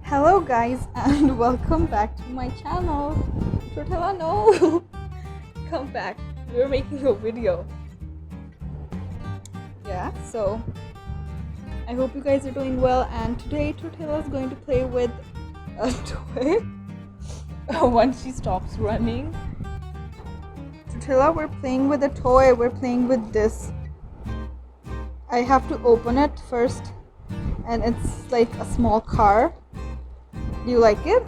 Hello guys and welcome back to my channel. Tortilla, no! Come back. We're making a video. Yeah, so I hope you guys are doing well, and today Tortilla is going to play with a toy once she stops running. Tortilla, we're playing with a toy. We're playing with this. I have to open it first, and it's like a small car. Do you like it?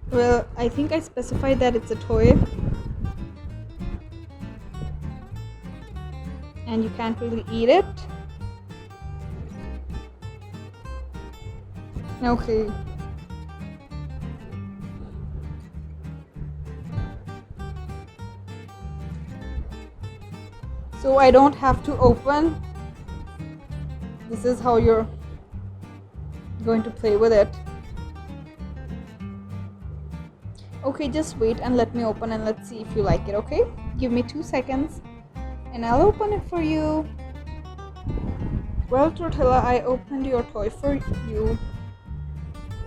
Well, I think I specified that it's a toy. And you can't really eat it. Okay. So I don't have to open. This is how you're going to play with it. Okay, just wait and let me open and let's see if you like it, okay? Give me 2 seconds and I'll open it for you. Well, Tortilla, I opened your toy for you.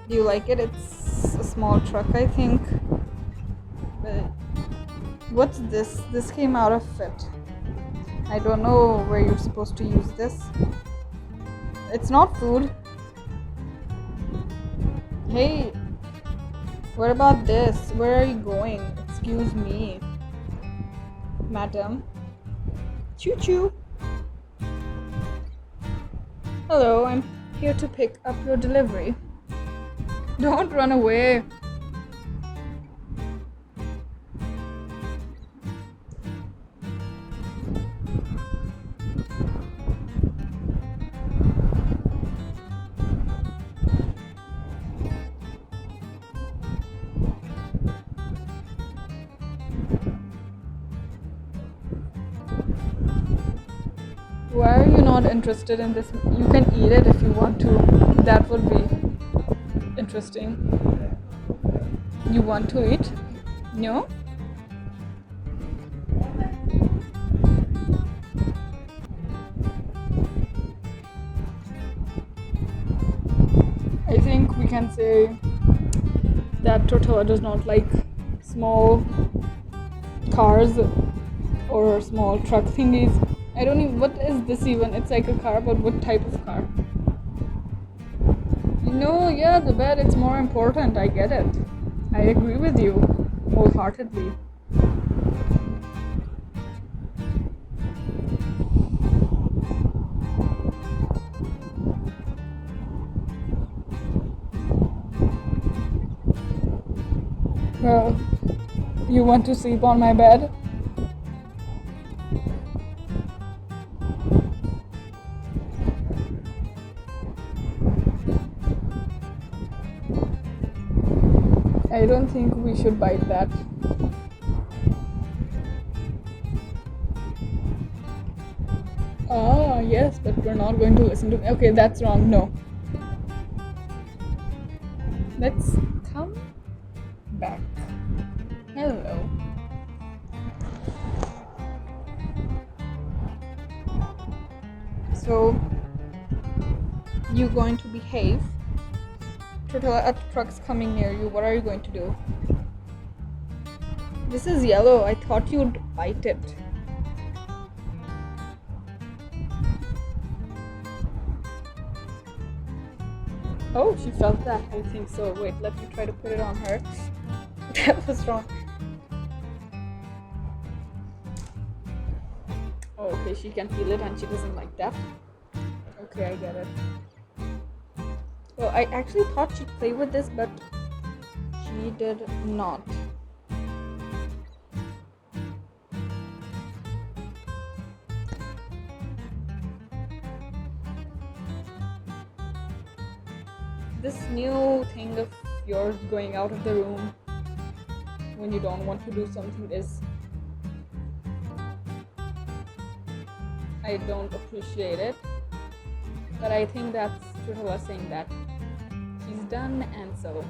Do you like it? It's a small truck, I think. But what's this? This came out of it. I don't know where you're supposed to use this. It's not food. Hey, what about this? Where are you going? Excuse me, madam. Choo choo. Hello, I'm here to pick up your delivery. Don't run away. Why are you not interested in this? You can eat it if you want to. That would be interesting. You want to eat? No? I think we can say that Tortilla does not like small cars or small truck thingies. I don't even, what is this even? It's like a car, but what type of car? No, yeah, the bed, it's more important, I get it. I agree with you wholeheartedly. Well, you want to sleep on my bed? I don't think we should bite that. Ah, yes, but we're not going to listen to... Okay, that's wrong. No. Let's come back. Hello. So, you going to behave? Tortilla, a truck's coming near you. What are you going to do? This is yellow. I thought you'd bite it. Oh, she felt that. I think so. Wait, let me try to put it on her. That was wrong. Oh, okay, she can feel it and she doesn't like that. Okay, I get it. Well, I actually thought she'd play with this, but she did not. This new thing of yours going out of the room when you don't want to do something is... I don't appreciate it. But I think that's Tortilla saying that she's done, and so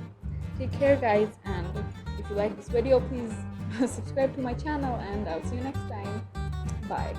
take care guys, and if you like this video, please subscribe to my channel, and I'll see you next time. Bye.